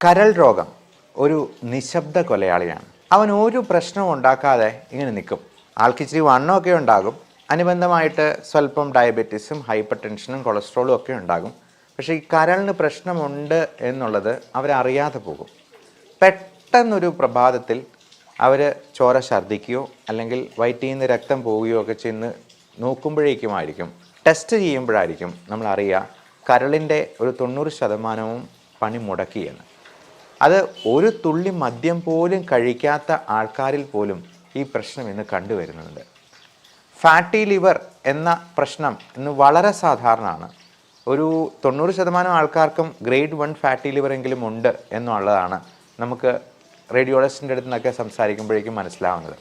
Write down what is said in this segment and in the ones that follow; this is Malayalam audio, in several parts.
കരൾ രോഗം ഒരു നിശബ്ദ കൊലയാളിയാണ്. അവൻ ഒരു പ്രശ്നവും ഉണ്ടാക്കാതെ ഇങ്ങനെ നിൽക്കും. ആൾക്ക് ഇച്ചിരി വണ്ണമൊക്കെ ഉണ്ടാകും, അനുബന്ധമായിട്ട് സ്വല്പം ഡയബറ്റീസും ഹൈപ്പർ ടെൻഷനും കൊളസ്ട്രോളും ഒക്കെ ഉണ്ടാകും. പക്ഷേ ഈ കരളിന് പ്രശ്നമുണ്ട് എന്നുള്ളത് അവരറിയാതെ പോകും. പെട്ടെന്നൊരു പ്രഭാതത്തിൽ അവർ ചോര ഛർദ്ദിക്കുകയോ അല്ലെങ്കിൽ വയറ്റിൽ നിന്ന് രക്തം പോവുകയോ ഒക്കെ ചെന്ന് നോക്കുമ്പോഴേക്കുമായിരിക്കും, ടെസ്റ്റ് ചെയ്യുമ്പോഴായിരിക്കും നമ്മളറിയുക കരളിൻ്റെ ഒരു 90% പണി മുടക്കിയെന്ന്. അത് ഒരു തുള്ളി മദ്യം പോലും കഴിക്കാത്ത ആൾക്കാരിൽ പോലും ഈ പ്രശ്നം ഇന്ന് കണ്ടുവരുന്നുണ്ട്. ഫാറ്റി ലിവർ എന്ന പ്രശ്നം ഇന്ന് വളരെ സാധാരണമാണ്. ഒരു 90% ആൾക്കാർക്കും ഗ്രേഡ് 1 ഫാറ്റി ലിവർ എങ്കിലും ഉണ്ട് എന്നുള്ളതാണ് നമുക്ക് റേഡിയോളജിസ്റ്റിൻ്റെ അടുത്ത് നിന്നൊക്കെ സംസാരിക്കുമ്പോഴേക്കും മനസ്സിലാവുന്നത്.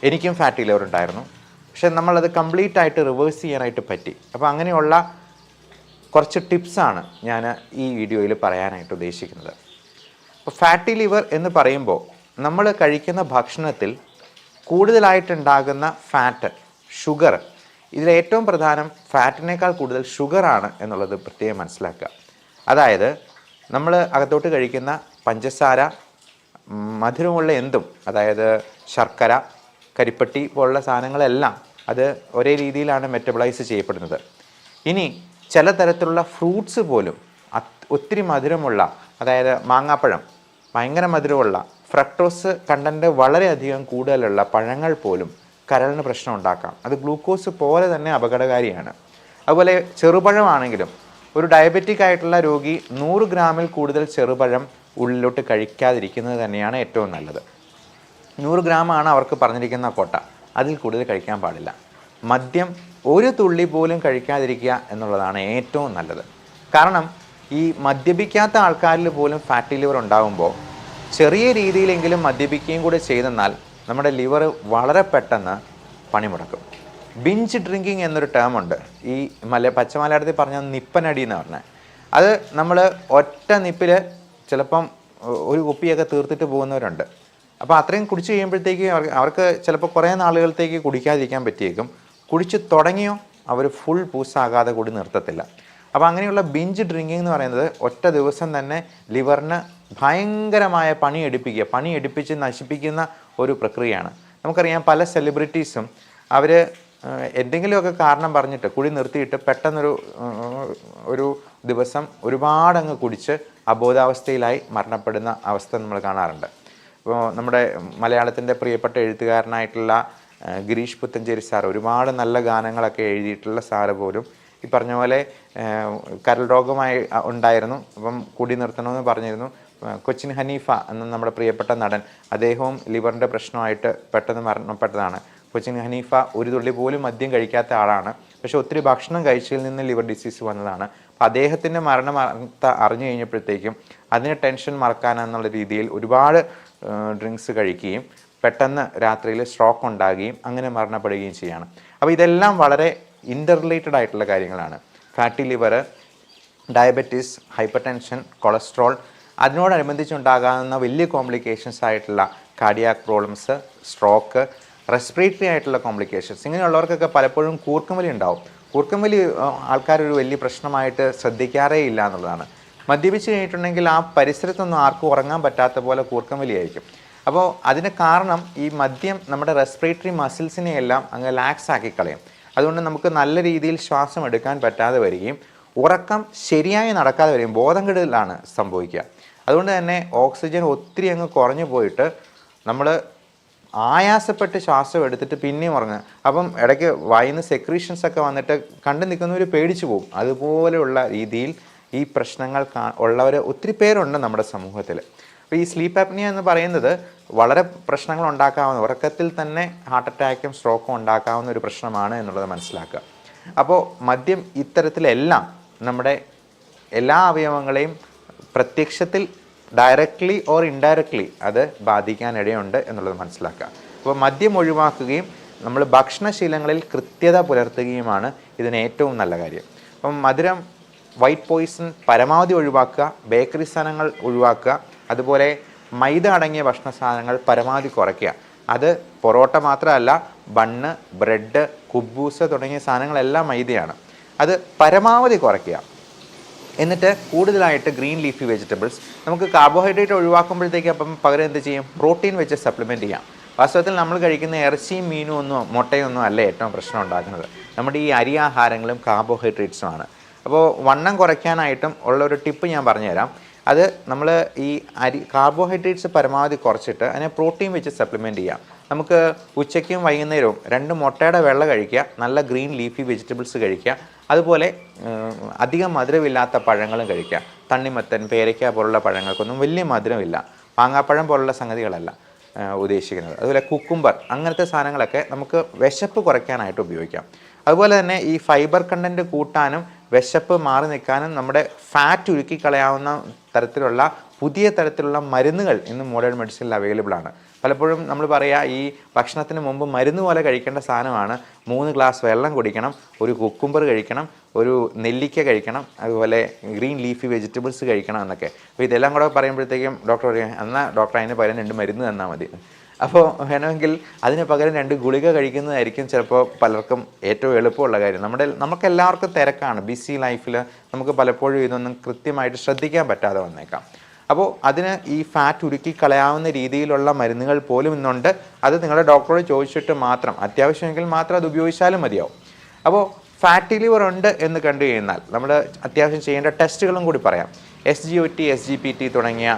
എനിക്കും ഫാറ്റി ലിവർ ഉണ്ടായിരുന്നു, പക്ഷെ നമ്മളത് കംപ്ലീറ്റ് ആയിട്ട് റിവേഴ്സ് ചെയ്യാനായിട്ട് പറ്റി. അപ്പോൾ അങ്ങനെയുള്ള കുറച്ച് ടിപ്സാണ് ഞാൻ ഈ വീഡിയോയിൽ പറയാനായിട്ട് ഉദ്ദേശിക്കുന്നത്. അപ്പോൾ ഫാറ്റി ലിവർ എന്ന് പറയുമ്പോൾ നമ്മൾ കഴിക്കുന്ന ഭക്ഷണത്തിൽ കൂടുതലായിട്ടുണ്ടാകുന്ന ഫാറ്റ്, ഷുഗർ, ഇതിലേറ്റവും പ്രധാനം ഫാറ്റിനേക്കാൾ കൂടുതൽ ഷുഗറാണ് എന്നുള്ളത് പ്രത്യേകം മനസ്സിലാക്കുക. അതായത് നമ്മൾ അകത്തോട്ട് കഴിക്കുന്ന പഞ്ചസാര, മധുരമുള്ള എന്തും, അതായത് ശർക്കര, കരിപ്പട്ടി പോലുള്ള സാധനങ്ങളെല്ലാം അത് ഒരേ രീതിയിലാണ് മെറ്റബോളൈസ് ചെയ്യപ്പെടുന്നത്. ഇനി ചില തരത്തിലുള്ള ഫ്രൂട്ട്സ് പോലും ഒത്തിരി മധുരമുള്ള, അതായത് മാങ്ങാപ്പഴം ഭയങ്കര മധുരമുള്ള, ഫ്രക്ടോസ് കണ്ടൻറ്റ് വളരെയധികം കൂടുതലുള്ള പഴങ്ങൾ പോലും കരളിന് പ്രശ്നം ഉണ്ടാക്കാം. അത് ഗ്ലൂക്കോസ് പോലെ തന്നെ അപകടകാരിയാണ്. അതുപോലെ ചെറുപഴമാണെങ്കിലും ഒരു ഡയബറ്റിക് ആയിട്ടുള്ള രോഗി 100 ഗ്രാമിൽ കൂടുതൽ ചെറുപഴം ഉള്ളിലോട്ട് കഴിക്കാതിരിക്കുന്നത് തന്നെയാണ് ഏറ്റവും നല്ലത്. 100 ഗ്രാമാണ് അവർക്ക് പറഞ്ഞിരിക്കുന്ന കോട്ട, അതിൽ കൂടുതൽ കഴിക്കാൻ പാടില്ല. മദ്യം ഒരു തുള്ളി പോലും കഴിക്കാതിരിക്കുക എന്നുള്ളതാണ് ഏറ്റവും നല്ലത്. കാരണം ഈ മദ്യപിക്കാത്ത ആൾക്കാരിൽ പോലും ഫാറ്റി ലിവർ ഉണ്ടാകുമ്പോൾ ചെറിയ രീതിയിലെങ്കിലും മദ്യപിക്കുകയും കൂടെ ചെയ്തെന്നാൽ നമ്മുടെ ലിവർ വളരെ പെട്ടെന്ന് പണിമുടക്കും. ബിഞ്ച് ഡ്രിങ്കിങ് എന്നൊരു ടേം ഉണ്ട്. ഈ പച്ച മലയാളത്തിൽ പറഞ്ഞാൽ നിപ്പനടി എന്ന് പറഞ്ഞാൽ, അത് നമ്മൾ ഒറ്റ നിപ്പിൽ ചിലപ്പം ഒരു കുപ്പിയൊക്കെ തീർത്തിട്ട് പോകുന്നവരുണ്ട്. അപ്പോൾ അത്രയും കുടിച്ച് കഴിയുമ്പോഴത്തേക്ക് അവർക്ക് ചിലപ്പോൾ കുറേ നാളുകളത്തേക്ക് കുടിക്കാതിരിക്കാൻ പറ്റിയേക്കും. കുടിച്ച് തുടങ്ങിയോ അവർ ഫുൾ പൂസാകാതെ കൂടി നിർത്തത്തില്ല. അപ്പോൾ അങ്ങനെയുള്ള ബിഞ്ച് ഡ്രിങ്കിങ് എന്ന് പറയുന്നത് ഒറ്റ ദിവസം തന്നെ ലിവറിന് ഭയങ്കരമായ പണിയെടുപ്പിച്ച് നശിപ്പിക്കുന്ന ഒരു പ്രക്രിയയാണ്. നമുക്കറിയാം പല സെലിബ്രിറ്റീസും അവർ എന്തെങ്കിലുമൊക്കെ കാരണം പറഞ്ഞിട്ട് കുടി നിർത്തിയിട്ട് പെട്ടെന്നൊരു ദിവസം ഒരുപാടങ്ങ് കുടിച്ച് അബോധാവസ്ഥയിലായി മരണപ്പെടുന്ന അവസ്ഥ നമ്മൾ കാണാറുണ്ട്. ഇപ്പോൾ നമ്മുടെ മലയാളത്തിൻ്റെ പ്രിയപ്പെട്ട എഴുത്തുകാരനായിട്ടുള്ള ഗിരീഷ് പുത്തഞ്ചേരി സാർ ഒരുപാട് നല്ല ഗാനങ്ങളൊക്കെ എഴുതിയിട്ടുള്ള സാറ് പോലും ഈ പറഞ്ഞ പോലെ കരൾ രോഗമായി ഉണ്ടായിരുന്നു. അപ്പം കുടി നിർത്തണമെന്ന് പറഞ്ഞിരുന്നു. കൊച്ചിൻ ഹനീഫ എന്ന നമ്മുടെ പ്രിയപ്പെട്ട നടൻ, അദ്ദേഹവും ലിവറിൻ്റെ പ്രശ്നമായിട്ട് പെട്ടെന്ന് മരണപ്പെട്ടതാണ്. കൊച്ചിൻ ഹനീഫ ഒരു തുള്ളി പോലും മദ്യം കഴിക്കാത്ത ആളാണ്, പക്ഷെ ഒത്തിരി ഭക്ഷണം കഴിച്ചതിൽ നിന്ന് ലിവർ ഡിസീസ് വന്നതാണ്. അപ്പോൾ അദ്ദേഹത്തിൻ്റെ മരണം അറിഞ്ഞു കഴിഞ്ഞപ്പോഴത്തേക്കും അതിന് ടെൻഷൻ മറക്കാനെന്നുള്ള രീതിയിൽ ഒരുപാട് ഡ്രിങ്ക്സ് കഴിക്കുകയും പെട്ടെന്ന് രാത്രിയിൽ സ്ട്രോക്ക് ഉണ്ടാകുകയും അങ്ങനെ മരണപ്പെടുകയും ചെയ്യുകയാണ്. അപ്പോൾ ഇതെല്ലാം വളരെ ഇൻ്റർറിലേറ്റഡ് ആയിട്ടുള്ള കാര്യങ്ങളാണ്. Fatty liver, diabetes, hypertension, cholesterol, അതിനോടനുബന്ധിച്ചുണ്ടാകാവുന്ന വലിയ കോംപ്ലിക്കേഷൻസ് ആയിട്ടുള്ള കാർഡിയാക് പ്രോബ്ലംസ്, സ്ട്രോക്ക്, റെസ്പിറേറ്ററി ആയിട്ടുള്ള കോംപ്ലിക്കേഷൻസ്, ഇങ്ങനെയുള്ളവർക്കൊക്കെ പലപ്പോഴും കൂർക്കംവലി ഉണ്ടാവും. കൂർക്കംവലി ആൾക്കാരൊരു വലിയ പ്രശ്നമായിട്ട് ശ്രദ്ധിക്കാറേ ഇല്ല എന്നുള്ളതാണ്. മദ്യപിച്ച് കഴിഞ്ഞിട്ടുണ്ടെങ്കിൽ ആ പരിസരത്തൊന്നും ആർക്കും ഉറങ്ങാൻ പറ്റാത്ത പോലെ കൂർക്കംവലി ആയിരിക്കും. അപ്പോൾ അതിന് കാരണം ഈ മദ്യം നമ്മുടെ റെസ്പിറേറ്ററി മസിൽസിനെയെല്ലാം അങ്ങ് ലാക്സ് ആക്കി കളയും. അതുകൊണ്ട് നമുക്ക് നല്ല രീതിയിൽ ശ്വാസം എടുക്കാൻ പറ്റാതെ വരികയും ഉറക്കം ശരിയായി നടക്കാതെ വരികയും ബോധം കെടലാണ് സംഭവിക്കുക. അതുകൊണ്ട് തന്നെ ഓക്സിജൻ ഒത്തിരി അങ്ങ് കുറഞ്ഞു പോയിട്ട് നമ്മൾ ആയാസപ്പെട്ട് ശ്വാസം എടുത്തിട്ട് പിന്നെയും ഉറങ്ങുക. അപ്പം ഇടയ്ക്ക് വായിന്ന് സെക്രീഷൻസ് ഒക്കെ വന്നിട്ട് കണ്ടു നിൽക്കുന്നവർ പേടിച്ചു പോകും. അതുപോലെയുള്ള രീതിയിൽ ഈ പ്രശ്നങ്ങൾ ഉള്ളവർ ഒത്തിരി പേരുണ്ട് നമ്മുടെ സമൂഹത്തിൽ. അപ്പോൾ ഈ സ്ലീപ്പ് ആപ്നിയ എന്ന് പറയുന്നത് വളരെ പ്രശ്നങ്ങൾ ഉണ്ടാക്കാവുന്ന, ഉറക്കത്തിൽ തന്നെ ഹാർട്ട് അറ്റാക്കും സ്ട്രോക്കും ഉണ്ടാക്കാവുന്ന ഒരു പ്രശ്നമാണ് എന്നുള്ളത് മനസ്സിലാക്കുക. അപ്പോൾ മദ്യം ഇത്തരത്തിലെല്ലാം നമ്മുടെ എല്ലാ അവയവങ്ങളെയും പ്രത്യക്ഷത്തിൽ ഡയറക്റ്റ്ലി ഓർ ഇൻഡയറക്ട്ലി അത് ബാധിക്കാനിടയുണ്ട് എന്നുള്ളത് മനസ്സിലാക്കുക. അപ്പോൾ മദ്യം ഒഴിവാക്കുകയും നമ്മൾ ഭക്ഷണശീലങ്ങളിൽ കൃത്യത പുലർത്തുകയുമാണ് ഇതിന് ഏറ്റവും നല്ല കാര്യം. അപ്പം മധുരം, വൈറ്റ് പോയിസൺ പരമാവധി ഒഴിവാക്കുക, ബേക്കറി സാധനങ്ങൾ ഒഴിവാക്കുക, അതുപോലെ മൈദ അടങ്ങിയ ഭക്ഷണ സാധനങ്ങൾ പരമാവധി കുറയ്ക്കുക. അത് പൊറോട്ട മാത്രമല്ല, ബണ്ണ്, ബ്രെഡ്, കുബൂസ് തുടങ്ങിയ സാധനങ്ങളെല്ലാം മൈദയാണ്. അത് പരമാവധി കുറയ്ക്കുക. എന്നിട്ട് കൂടുതലായിട്ട് ഗ്രീൻ ലീഫി വെജിറ്റബിൾസ്, നമുക്ക് കാർബോഹൈഡ്രേറ്റ് ഒഴിവാക്കുമ്പോഴത്തേക്ക് അപ്പം പകരം എന്ത് ചെയ്യും, പ്രോട്ടീൻ വെച്ച് സപ്ലിമെൻറ്റ് ചെയ്യാം. വാസ്തവത്തിൽ നമ്മൾ കഴിക്കുന്ന ഇറച്ചിയും മീനും ഒന്നും മുട്ടയൊന്നും അല്ല ഏറ്റവും പ്രശ്നം ഉണ്ടാക്കുന്നത്, നമ്മുടെ ഈ അരി ആഹാരങ്ങളും കാർബോഹൈഡ്രേറ്റ്സുമാണ്. അപ്പോൾ വണ്ണം കുറയ്ക്കാനായിട്ടും ഉള്ളൊരു ടിപ്പ് ഞാൻ പറഞ്ഞുതരാം. അത് നമ്മൾ ഈ കാർബോഹൈഡ്രേറ്റ്സ് പരമാവധി കുറച്ചിട്ട് അതിനെ പ്രോട്ടീൻ വെച്ച് സപ്ലിമെൻറ്റ് ചെയ്യാം. നമുക്ക് ഉച്ചയ്ക്കും വൈകുന്നേരവും 2 മുട്ടയുടെ വെള്ള കഴിക്കുക, നല്ല ഗ്രീൻ ലീഫി വെജിറ്റബിൾസ് കഴിക്കുക, അതുപോലെ അധികം മധുരമില്ലാത്ത പഴങ്ങളും കഴിക്കുക. തണ്ണിമത്തൻ, പേരയ്ക്ക പോലുള്ള പഴങ്ങൾക്കൊന്നും വലിയ മധുരമില്ല, മാങ്ങാപ്പഴം പോലുള്ള സംഗതികളല്ല ഉദ്ദേശിക്കുന്നത്. അതുപോലെ കുക്കുംബർ, അങ്ങനത്തെ സാധനങ്ങളൊക്കെ നമുക്ക് വിശപ്പ് കുറയ്ക്കാനായിട്ട് ഉപയോഗിക്കാം. അതുപോലെ തന്നെ ഈ ഫൈബർ കണ്ടൻറ്റ് കൂട്ടാനും വിശപ്പ് മാറി നിൽക്കാനും നമ്മുടെ ഫാറ്റ് ഉരുക്കിക്കളയാവുന്ന തരത്തിലുള്ള പുതിയ തരത്തിലുള്ള മരുന്നുകൾ ഇന്ന് മോഡേൺ മെഡിസിനിൽ അവൈലബിൾ ആണ്. പലപ്പോഴും നമ്മൾ പറയുക, ഈ ഭക്ഷണത്തിന് മുമ്പ് മരുന്ന് പോലെ കഴിക്കേണ്ട സാധനമാണ് 3 ഗ്ലാസ് വെള്ളം കുടിക്കണം, ഒരു കുക്കുംബർ കഴിക്കണം, ഒരു നെല്ലിക്ക കഴിക്കണം, അതുപോലെ ഗ്രീൻ ലീഫി വെജിറ്റബിൾസ് കഴിക്കണം എന്നൊക്കെ. അപ്പോൾ ഇതെല്ലാം കൂടെ പറയുമ്പോഴത്തേക്കും ഡോക്ടർ പറയും, എന്നാൽ ഡോക്ടർ അതിന് പകരം 2 മരുന്ന് തന്നാൽ മതി. അപ്പോൾ വേണമെങ്കിൽ അതിന് പകരം 2 ഗുളിക കഴിക്കുന്നതായിരിക്കും ചിലപ്പോൾ പലർക്കും ഏറ്റവും എളുപ്പമുള്ള കാര്യം. നമുക്കെല്ലാവർക്കും തിരക്കാണ്, ബിസി ലൈഫിൽ നമുക്ക് പലപ്പോഴും ഇതൊന്നും കൃത്യമായിട്ട് ശ്രദ്ധിക്കാൻ പറ്റാതെ വന്നേക്കാം. അപ്പോൾ അതിന് ഈ ഫാറ്റ് ഉരുക്കി കളയാവുന്ന രീതിയിലുള്ള മരുന്നുകൾ പോലും ഇന്നുണ്ട്. അത് നിങ്ങളുടെ ഡോക്ടറോട് ചോദിച്ചിട്ട് മാത്രം, അത്യാവശ്യമെങ്കിൽ മാത്രം അത് ഉപയോഗിച്ചാലും മതിയാവും. അപ്പോൾ ഫാറ്റി ലിവർ ഉണ്ട് എന്ന് കണ്ടു കഴിഞ്ഞാൽ നമ്മൾ അത്യാവശ്യം ചെയ്യേണ്ട ടെസ്റ്റുകളും കൂടി പറയാം. SGOT, SGPT തുടങ്ങിയ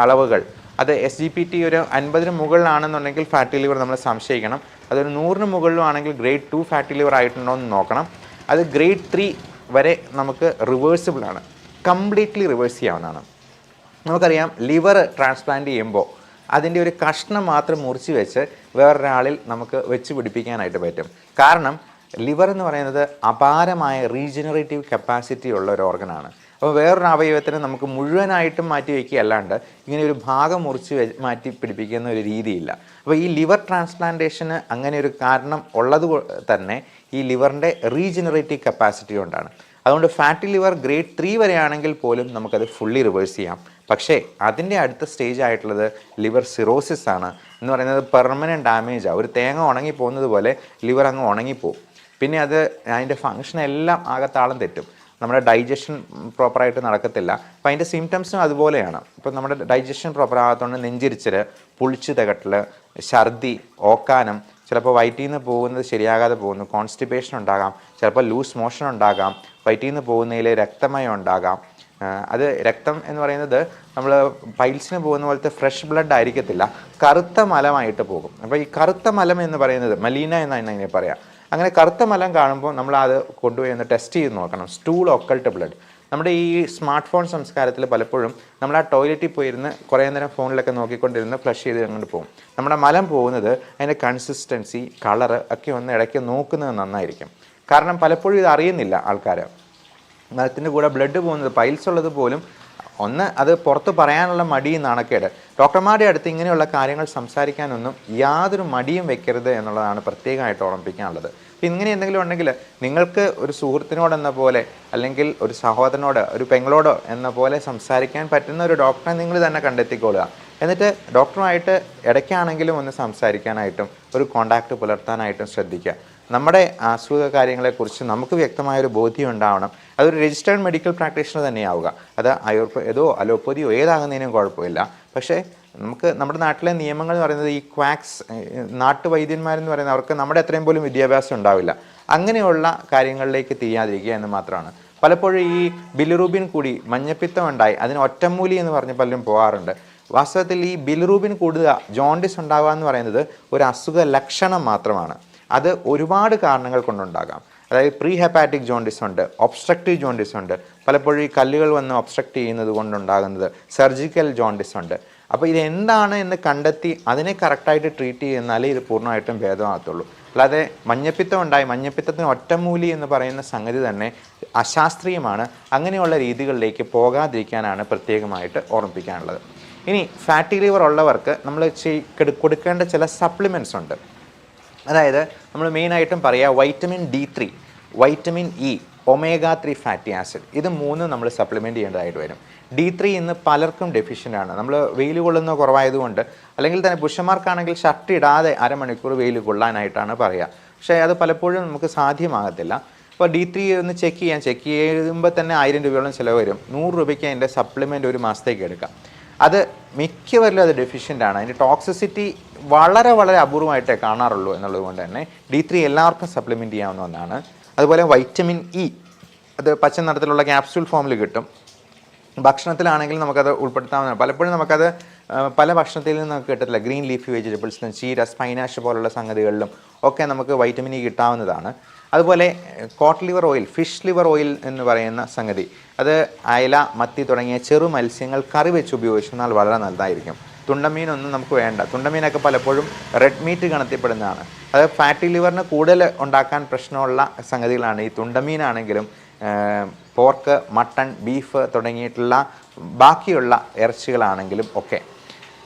അളവുകൾ, അത് SGPT ഒരു 50-ന് മുകളിലാണെന്നുണ്ടെങ്കിൽ ഫാറ്റി ലിവർ നമ്മൾ സംശയിക്കണം. അതൊരു 100-ന് മുകളിലാണെങ്കിൽ ഗ്രേഡ് 2 ഫാറ്റി ലിവർ ആയിട്ടുണ്ടോ എന്ന് നോക്കണം. അത് ഗ്രേഡ് 3 വരെ നമുക്ക് റിവേഴ്സിബിളാണ്, കംപ്ലീറ്റ്ലി റിവേഴ്സ് ചെയ്യാവുന്നതാണ്. നമുക്കറിയാം, ലിവർ ട്രാൻസ്പ്ലാന്റ് ചെയ്യുമ്പോൾ അതിൻ്റെ ഒരു കഷ്ണം മാത്രം മുറിച്ച് വെച്ച് വേറൊരാളിൽ നമുക്ക് വെച്ച് പിടിപ്പിക്കാനായിട്ട് പറ്റും. കാരണം ലിവർ എന്ന് പറയുന്നത് അപാരമായ റീജനറേറ്റീവ് കപ്പാസിറ്റി ഉള്ള ഒരു ഓർഗനാണ്. അപ്പോൾ വേറൊരു അവയവത്തിന് നമുക്ക് മുഴുവനായിട്ടും മാറ്റി വയ്ക്കുക അല്ലാണ്ട് ഇങ്ങനെ ഒരു ഭാഗം മുറിച്ച് മാറ്റി പിടിപ്പിക്കുന്ന ഒരു രീതിയില്ല. അപ്പോൾ ഈ ലിവർ ട്രാൻസ്പ്ലാന്റേഷന് അങ്ങനെ ഒരു കാരണം ഉള്ളത് തന്നെ ഈ ലിവറിൻ്റെ റീജനറേറ്റീവ് കപ്പാസിറ്റി കൊണ്ടാണ്. അതുകൊണ്ട് ഫാറ്റി ലിവർ ഗ്രേഡ് 3 വരെയാണെങ്കിൽ പോലും നമുക്കത് ഫുള്ളി റിവേഴ്സ് ചെയ്യാം. പക്ഷേ അതിൻ്റെ അടുത്ത സ്റ്റേജ് ആയിട്ടുള്ളത് ലിവർ സിറോസിസ് ആണ്. എന്ന് പറയുന്നത് പെർമനൻറ്റ് ഡാമേജാണ്. ഒരു തേങ്ങ ഉണങ്ങിപ്പോകുന്നത് പോലെ ലിവർ അങ്ങ് ഉണങ്ങിപ്പോവും. പിന്നെ അതിൻ്റെ ഫങ്ഷൻ എല്ലാം ആകത്താളം തെറ്റും. നമ്മുടെ ഡൈജഷൻ പ്രോപ്പറായിട്ട് നടക്കത്തില്ല. അപ്പോൾ അതിൻ്റെ സിംറ്റംസും അതുപോലെയാണ്. ഇപ്പോൾ നമ്മുടെ ഡൈജഷൻ പ്രോപ്പർ ആകാത്തതുകൊണ്ട് നെഞ്ചിരിച്ചൽ, പുളിച്ച് തകട്ടൽ, ഛർദി, ഓക്കാനം, ചിലപ്പോൾ വയറ്റിൽ നിന്ന് പോകുന്നത് ശരിയാകാതെ പോകുന്നു, കോൺസ്റ്റിപ്പേഷൻ ഉണ്ടാകാം, ചിലപ്പോൾ ലൂസ് മോഷൻ ഉണ്ടാകാം, വയറ്റിൽ നിന്ന് പോകുന്നതിൽ രക്തമയം ഉണ്ടാകാം. അത് രക്തം എന്ന് പറയുന്നത് നമ്മൾ പൈൽസിന് പോകുന്ന പോലത്തെ ഫ്രഷ് ബ്ലഡ് ആയിരിക്കത്തില്ല, കറുത്ത മലമായിട്ട് പോകും. അപ്പോൾ ഈ കറുത്ത മലം എന്ന് പറയുന്നത് മലീന എന്നാണ് അതിനെ പറയാം. അങ്ങനെ കറുത്ത മലം കാണുമ്പോൾ നമ്മൾ അത് കൊണ്ടുപോയി ഒന്ന് ടെസ്റ്റ് ചെയ്ത് നോക്കണം. Stool occult blood. നമ്മുടെ ഈ സ്മാർട്ട് ഫോൺ സംസ്കാരത്തിൽ പലപ്പോഴും നമ്മൾ ആ ടോയ്ലറ്റിൽ പോയിരുന്ന് കുറേ നേരം ഫോണിലൊക്കെ നോക്കിക്കൊണ്ടിരുന്ന് ഫ്ലഷ് ചെയ്ത് അങ്ങോട്ട് പോകും. നമ്മുടെ മലം പോകുന്നത് അതിൻ്റെ കൺസിസ്റ്റൻസി, കളറ് ഒക്കെ ഒന്ന് ഇടയ്ക്ക് നോക്കുന്നത് നന്നായിരിക്കും. കാരണം പലപ്പോഴും ഇത് അറിയുന്നില്ല ആൾക്കാർ. മലത്തിൻ്റെ കൂടെ ബ്ലഡ് പോകുന്നത്, പൈൽസ് ഉള്ളത് പോലും അത് പുറത്ത് പറയാനുള്ള മടിയും നാണക്കേട്. ഡോക്ടർമാരുടെ അടുത്ത് ഇങ്ങനെയുള്ള കാര്യങ്ങൾ സംസാരിക്കാനൊന്നും യാതൊരു മടിയും വെക്കരുത് എന്നുള്ളതാണ് പ്രത്യേകമായിട്ട് ഓർമ്മിപ്പിക്കാനുള്ളത്. ഇങ്ങനെ എന്തെങ്കിലും ഉണ്ടെങ്കിൽ നിങ്ങൾക്ക് ഒരു സുഹൃത്തിനോടെന്ന പോലെ, അല്ലെങ്കിൽ ഒരു സഹോദരനോട്, ഒരു പെങ്ങളോടോ എന്ന പോലെ സംസാരിക്കാൻ പറ്റുന്ന ഒരു ഡോക്ടറെ നിങ്ങൾ തന്നെ കണ്ടെത്തിക്കൊള്ളുക. എന്നിട്ട് ഡോക്ടറുമായിട്ട് ഇടയ്ക്കാണെങ്കിലും ഒന്ന് സംസാരിക്കാനായിട്ടും ഒരു കോണ്ടാക്റ്റ് പുലർത്താനായിട്ടും ശ്രദ്ധിക്കുക. നമ്മുടെ അസുഖ കാര്യങ്ങളെക്കുറിച്ച് നമുക്ക് വ്യക്തമായൊരു ബോധ്യം ഉണ്ടാവണം. അതൊരു രജിസ്റ്റേർഡ് മെഡിക്കൽ പ്രാക്ടീഷണർ തന്നെയാവുക. അത് ആയുർവേദോ അലോപ്പതിയോ ഏതാകുന്നതിനും കുഴപ്പമില്ല. പക്ഷേ നമ്മുടെ നാട്ടിലെ നിയമങ്ങൾ എന്ന് പറയുന്നത് ഈ ക്വാക്സ്, നാട്ടുവൈദ്യന്മാരെന്ന് പറയുന്നത് അവർക്ക് നമ്മുടെ അത്രയും പോലും വിദ്യാഭ്യാസം ഉണ്ടാവില്ല. അങ്ങനെയുള്ള കാര്യങ്ങളിലേക്ക് തിരിയാതിരിക്കുക എന്ന് മാത്രമാണ്. പലപ്പോഴും ഈ ബിലിറൂബിൻ കൂടി മഞ്ഞപ്പിത്തം ഉണ്ടായി അതിന് ഒറ്റമൂലി എന്ന് പറഞ്ഞ് പലരും പോകാറുണ്ട്. വാസ്തവത്തിൽ ഈ ബിലിറൂബിൻ കൂടുക, ജോണ്ടിസ് ഉണ്ടാവുക എന്ന് പറയുന്നത് ഒരു അസുഖ ലക്ഷണം മാത്രമാണ്. അത് ഒരുപാട് കാരണങ്ങൾ കൊണ്ടുണ്ടാകാം. അതായത് പ്രീ ഹെപ്പാറ്റിക് ജോണ്ടിസ് ഉണ്ട്, ഒബ്സ്ട്രക്റ്റീവ് ജോണ്ടിസ് ഉണ്ട്, പലപ്പോഴും ഈ കല്ലുകൾ വന്ന് ഒബ്സ്ട്രക്റ്റ് ചെയ്യുന്നത് കൊണ്ടുണ്ടാകുന്നത് സർജിക്കൽ ജോണ്ടിസ് ഉണ്ട്. അപ്പോൾ ഇതെന്താണ് എന്ന് കണ്ടെത്തി അതിനെ കറക്റ്റായിട്ട് ട്രീറ്റ് ചെയ്യുന്നാലേ ഇത് പൂർണ്ണമായിട്ടും ഭേദമാകത്തുള്ളൂ. അല്ലാതെ മഞ്ഞപ്പിത്തം ഉണ്ടായി, മഞ്ഞപ്പിത്തത്തിന് ഒറ്റമൂലി എന്ന് പറയുന്ന സംഗതി തന്നെ അശാസ്ത്രീയമാണ്. അങ്ങനെയുള്ള രീതികളിലേക്ക് പോകാതിരിക്കാനാണ് പ്രത്യേകമായിട്ട് ഓർമ്മിപ്പിക്കാനുള്ളത്. ഇനി ഫാറ്റി ലിവർ ഉള്ളവർക്ക് നമ്മൾ കൊടുക്കേണ്ട ചില സപ്ലിമെൻറ്റ്സ് ഉണ്ട്. അതായത് നമ്മൾ മെയിനായിട്ടും പറയുക vitamin D3, vitamin E, omega-3 fatty acid, ഇത് 3 നമ്മൾ സപ്ലിമെൻറ്റ് ചെയ്യേണ്ടതായിട്ട് വരും. D3 ഇന്ന് പലർക്കും ഡെഫിഷ്യൻ്റ് ആണ്. നമ്മൾ വെയിൽ കൊള്ളുന്ന കുറവായതുകൊണ്ട്, അല്ലെങ്കിൽ തന്നെ പുരുഷന്മാർക്കാണെങ്കിൽ ഷർട്ട് ഇടാതെ അരമണിക്കൂർ വെയിൽ കൊള്ളാനായിട്ടാണ് പറയുക. പക്ഷേ അത് പലപ്പോഴും നമുക്ക് സാധ്യമാകത്തില്ല. അപ്പോൾ D3 ഒന്ന് ചെക്ക് ചെയ്യുമ്പോൾ തന്നെ 1000 രൂപയോളം ചിലവ് വരും. 100 രൂപയ്ക്ക് അതിൻ്റെ സപ്ലിമെൻ്റ് ഒരു മാസത്തേക്ക് എടുക്കാം. അത് മിക്കവരിലും അത് ഡെഫിഷ്യൻ്റ് ആണ്. അതിൻ്റെ ടോക്സിസിറ്റി വളരെ വളരെ അപൂർവമായിട്ടേ കാണാറുള്ളൂ എന്നുള്ളത് കൊണ്ട് തന്നെ D3 എല്ലാവർക്കും സപ്ലിമെൻറ്റ് ചെയ്യാവുന്ന ഒന്നാണ്. അതുപോലെ വൈറ്റമിൻ ഇ അത് പച്ച നിറത്തിലുള്ള ക്യാപ്സ്യൂൾ ഫോമിൽ കിട്ടും. ഭക്ഷണത്തിലാണെങ്കിൽ നമുക്കത് ഉൾപ്പെടുത്താവുന്നതാണ്. പലപ്പോഴും നമുക്കത് പല ഭക്ഷണത്തിൽ നിന്ന് നമുക്ക് കിട്ടത്തില്ല. ഗ്രീൻ ലീഫി വെജിറ്റബിൾസിലും ചീര, സ്പൈനാഷ് പോലുള്ള സംഗതികളിലും ഒക്കെ നമുക്ക് വൈറ്റമിൻ ഇ കിട്ടാവുന്നതാണ്. അതുപോലെ cod liver oil, fish liver oil എന്ന് പറയുന്ന സംഗതി, അത് അയല, മത്തി തുടങ്ങിയ ചെറു മത്സ്യങ്ങൾ കറി വെച്ച് ഉപയോഗിച്ചാൽ വളരെ നല്ലതായിരിക്കും. തുണ്ടമീനൊന്നും നമുക്ക് വേണ്ട. തുണ്ടമീനൊക്കെ പലപ്പോഴും റെഡ് മീറ്റ് ഗണത്തിൽപ്പെടുന്നതാണ്. അത് ഫാറ്റി ലിവറിന് കൂടുതൽ ഉണ്ടാക്കാൻ പ്രശ്നമുള്ള സംഗതികളാണ്. ഈ തുണ്ടമീനാണെങ്കിലും പോർക്ക്, മട്ടൺ, ബീഫ് തുടങ്ങിയിട്ടുള്ള ബാക്കിയുള്ള ഇറച്ചികളാണെങ്കിലും ഒക്കെ.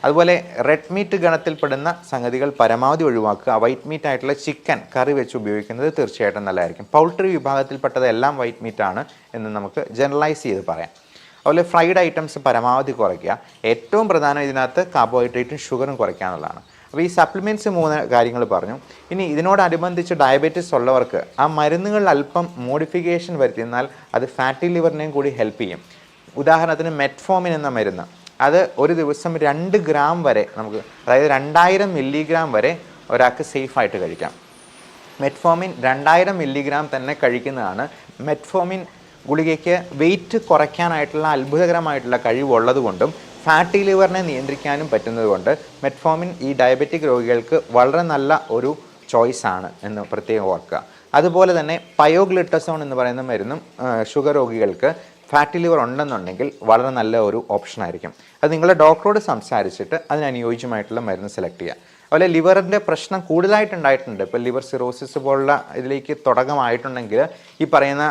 അതുപോലെ റെഡ് മീറ്റ് ഗണത്തിൽപ്പെടുന്ന സംഗതികൾ പരമാവധി ഒഴിവാക്കുക. വൈറ്റ് മീറ്റ് ആയിട്ടുള്ള ചിക്കൻ കറി വെച്ച് ഉപയോഗിക്കുന്നത് തീർച്ചയായിട്ടും നല്ലതായിരിക്കും. പൗൾട്രി വിഭാഗത്തിൽപ്പെട്ടത് എല്ലാം വൈറ്റ് മീറ്റാണ് എന്ന് നമുക്ക് ജനറലൈസ് ചെയ്ത് പറയാം. അതുപോലെ ഫ്രൈഡ് ഐറ്റംസ് പരമാവധി കുറയ്ക്കുക. ഏറ്റവും പ്രധാനം ഇതിനകത്ത് കാർബോഹൈഡ്രേറ്റും ഷുഗറും കുറയ്ക്കുക എന്നുള്ളതാണ്. അപ്പോൾ ഈ സപ്ലിമെൻറ്റ്സ് 3 കാര്യങ്ങൾ പറഞ്ഞു. ഇനി ഇതിനോടനുബന്ധിച്ച് ഡയബറ്റീസ് ഉള്ളവർക്ക് ആ മരുന്നുകളിൽ അല്പം മോഡിഫിക്കേഷൻ വരുത്തിയെന്നാൽ അത് ഫാറ്റി ലിവറിനെയും കൂടി ഹെൽപ്പ് ചെയ്യും. ഉദാഹരണത്തിന് മെറ്റ്ഫോമിൻ എന്ന മരുന്ന്, അത് ഒരു ദിവസം 2 ഗ്രാം വരെ നമുക്ക്, അതായത് 2000 മില്ലിഗ്രാം വരെ ഒരാൾക്ക് സേഫായിട്ട് കഴിക്കാം. മെറ്റ്ഫോമിൻ 2000 മില്ലിഗ്രാം തന്നെ കഴിക്കുന്നതാണ്. മെറ്റ്ഫോമിൻ ഗുളികയ്ക്ക് വെയിറ്റ് കുറയ്ക്കാനായിട്ടുള്ള അത്ഭുതകരമായിട്ടുള്ള കഴിവുള്ളത് കൊണ്ടും ഫാറ്റി ലിവറിനെ നിയന്ത്രിക്കാനും പറ്റുന്നതുകൊണ്ട് മെറ്റ്ഫോമിൻ ഈ ഡയബറ്റിക് രോഗികൾക്ക് വളരെ നല്ല ഒരു ചോയ്സാണ് എന്ന് പ്രത്യേകം ഓർക്കുക. അതുപോലെ തന്നെ പയോഗ്ലിട്ടസോൺ എന്ന് പറയുന്ന മരുന്നും ഷുഗർ രോഗികൾക്ക് ഫാറ്റി ലിവർ ഉണ്ടെന്നുണ്ടെങ്കിൽ വളരെ നല്ല ഒരു ഓപ്ഷനായിരിക്കും. അത് നിങ്ങളുടെ ഡോക്ടറോട് സംസാരിച്ചിട്ട് അതിനനുയോജ്യമായിട്ടുള്ള മരുന്ന് സെലക്ട് ചെയ്യുക. അതുപോലെ ലിവറിൻ്റെ പ്രശ്നം കൂടുതലായിട്ടുണ്ടായിട്ടുണ്ട്. ഇപ്പോൾ ലിവർ സിറോസിസ് പോലുള്ള ഇതിലേക്ക് തുടക്കമായിട്ടുണ്ടെങ്കിൽ ഈ പറയുന്ന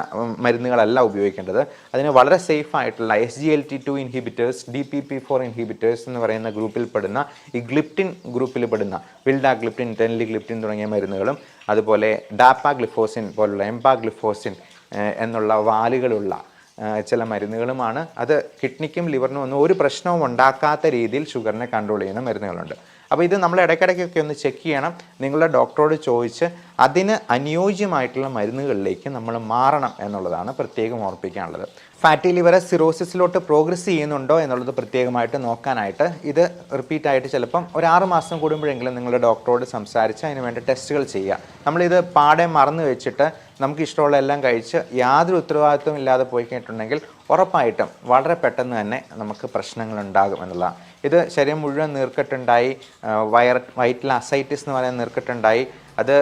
മരുന്നുകളല്ല ഉപയോഗിക്കേണ്ടത്. അതിന് വളരെ സേഫ് ആയിട്ടുള്ള SGLT2 ഇൻഹിബിറ്റേഴ്സ്, DPP4 ഇൻഹിബിറ്റേഴ്സ് എന്ന് പറയുന്ന ഗ്രൂപ്പിൽ പെടുന്ന, ഈ ഗ്ലിപ്റ്റിൻ ഗ്രൂപ്പിൽ പെടുന്ന വിൽഡാഗ്ലിപ്റ്റിൻ, ടെൻലിഗ്ലിപ്റ്റിൻ തുടങ്ങിയ മരുന്നുകളും, അതുപോലെ ഡാപ്പാഗ്ലിഫോസിൻ പോലുള്ള എംപാഗ്ലിഫോസിൻ എന്നുള്ള വാലുകളുള്ള ചില മരുന്നുകളുമാണ്. അത് കിഡ്നിക്കും ലിവറിനും ഒന്നും ഒരു പ്രശ്നവും ഉണ്ടാക്കാത്ത രീതിയിൽ ഷുഗറിനെ കൺട്രോൾ ചെയ്യുന്ന മരുന്നുകളുണ്ട്. അപ്പോൾ ഇത് നമ്മൾ ഇടയ്ക്കിടയ്ക്കൊക്കെ ഒന്ന് ചെക്ക് ചെയ്യണം. നിങ്ങളുടെ ഡോക്ടറോട് ചോദിച്ച് അതിന് അനുയോജ്യമായിട്ടുള്ള മരുന്നുകളിലേക്ക് നമ്മൾ മാറണം എന്നുള്ളതാണ് പ്രത്യേകം ഓർപ്പിക്കാനുള്ളത്. ഫാറ്റി ലിവർ സിറോസിസിലോട്ട് പ്രോഗ്രസ് ചെയ്യുന്നുണ്ടോ എന്നുള്ളത് പ്രത്യേകമായിട്ട് നോക്കാനായിട്ട് ഇത് റിപ്പീറ്റായിട്ട് ചിലപ്പം ഒരു 6 മാസം കൂടുമ്പോഴെങ്കിലും നിങ്ങളുടെ ഡോക്ടറോട് സംസാരിച്ച് അതിന് വേണ്ട ടെസ്റ്റുകൾ ചെയ്യുക. നമ്മളിത് പാടെ മറന്നു വെച്ചിട്ട് നമുക്ക് ഇഷ്ടമുള്ള എല്ലാം കഴിച്ച് യാതൊരു ഉത്തരവാദിത്വം ഇല്ലാതെ പോയി കഴിഞ്ഞിട്ടുണ്ടെങ്കിൽ ഉറപ്പായിട്ടും വളരെ പെട്ടെന്ന് തന്നെ നമുക്ക് പ്രശ്നങ്ങൾ ഉണ്ടാകും എന്നുള്ളതാണ്. ഇത് ശരീരം മുഴുവൻ നീർക്കെട്ടുണ്ടായി, വയറ്റിൽ അസൈറ്റിസ് എന്ന് പറയുന്ന നീർക്കെട്ടുണ്ടായി, അത്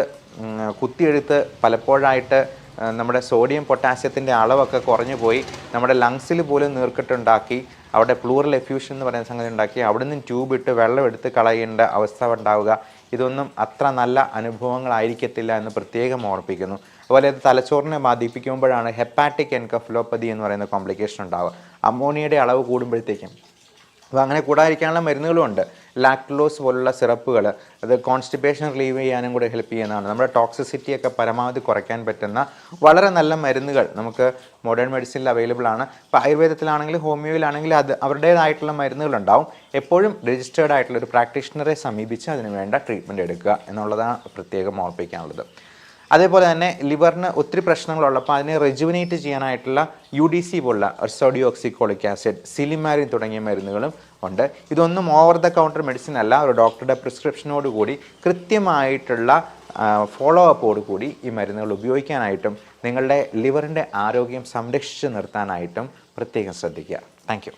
കുത്തിയെഴുത്ത് പലപ്പോഴായിട്ട് നമ്മുടെ സോഡിയം പൊട്ടാസ്യത്തിൻ്റെ അളവൊക്കെ കുറഞ്ഞു പോയി നമ്മുടെ ലങ്സിൽ പോലും നീർക്കെട്ടുണ്ടാക്കി, അവിടെ പ്ലൂറൽ എഫ്യൂഷൻ എന്ന് പറയുന്ന സംഗതി ഉണ്ടാക്കി അവിടെ നിന്ന് ട്യൂബ് ഇട്ട് വെള്ളം എടുത്ത് കളയേണ്ട അവസ്ഥ ഉണ്ടാവുക. ഇതൊന്നും അത്ര നല്ല അനുഭവങ്ങളായിരിക്കത്തില്ല എന്ന് പ്രത്യേകം ഓർപ്പിക്കുന്നു. അതുപോലെ അത് തലച്ചോറിനെ ബാധിപ്പിക്കുമ്പോഴാണ് ഹെപ്പാറ്റിക് എൻകഫലോപ്പതി എന്ന് പറയുന്ന കോംപ്ലിക്കേഷൻ ഉണ്ടാവുക. അമോണിയയുടെ അളവ് കൂടുമ്പോഴത്തേക്കും. അപ്പോൾ അങ്ങനെ കൂടാതിരിക്കാനുള്ള മരുന്നുകളുമുണ്ട്. ലാക്ടലോസ് പോലുള്ള സിറപ്പുകൾ, അത് കോൺസ്റ്റിപ്പേഷൻ റിലീവ് ചെയ്യാനും കൂടെ ഹെൽപ്പ് ചെയ്യുന്നതാണ്. നമ്മുടെ ടോക്സിസിറ്റിയൊക്കെ പരമാവധി കുറയ്ക്കാൻ പറ്റുന്ന വളരെ നല്ല മരുന്നുകൾ നമുക്ക് മോഡേൺ മെഡിസിനിൽ അവൈലബിൾ ആണ്. ഇപ്പോൾ ആയുർവേദത്തിലാണെങ്കിലും ഹോമിയോയിലാണെങ്കിലും അത് അവരുടേതായിട്ടുള്ള മരുന്നുകളുണ്ടാവും. എപ്പോഴും രജിസ്റ്റേർഡ് ആയിട്ടുള്ള ഒരു പ്രാക്ടീഷണറെ സമീപിച്ച് അതിന് വേണ്ട ട്രീറ്റ്മെൻറ്റ് എടുക്കുക എന്നുള്ളതാണ് പ്രത്യേകം ഓർപ്പിക്കാനുള്ളത്. അതേപോലെ തന്നെ ലിവറിന് ഒത്തിരി പ്രശ്നങ്ങളുള്ളപ്പോൾ അതിനെ റെജുവിനേറ്റ് ചെയ്യാനായിട്ടുള്ള UDC പോലുള്ള സോഡിയോക്സിക്കോളിക് ആസിഡ്, സിലിമാരിൻ തുടങ്ങിയ മരുന്നുകളും ഉണ്ട്. ഇതൊന്നും ഓവർ ദ കൗണ്ടർ മെഡിസിൻ അല്ല. ഒരു ഡോക്ടറുടെ പ്രിസ്ക്രിപ്ഷനോട് കൂടി കൃത്യമായിട്ടുള്ള ഫോളോ അപ്പോട് കൂടി ഈ മരുന്നുകൾ ഉപയോഗിക്കാനായിട്ടും നിങ്ങളുടെ ലിവറിൻ്റെ ആരോഗ്യം സംരക്ഷിച്ച് നിർത്താനായിട്ടും പ്രത്യേകം ശ്രദ്ധിക്കുക. Thank you.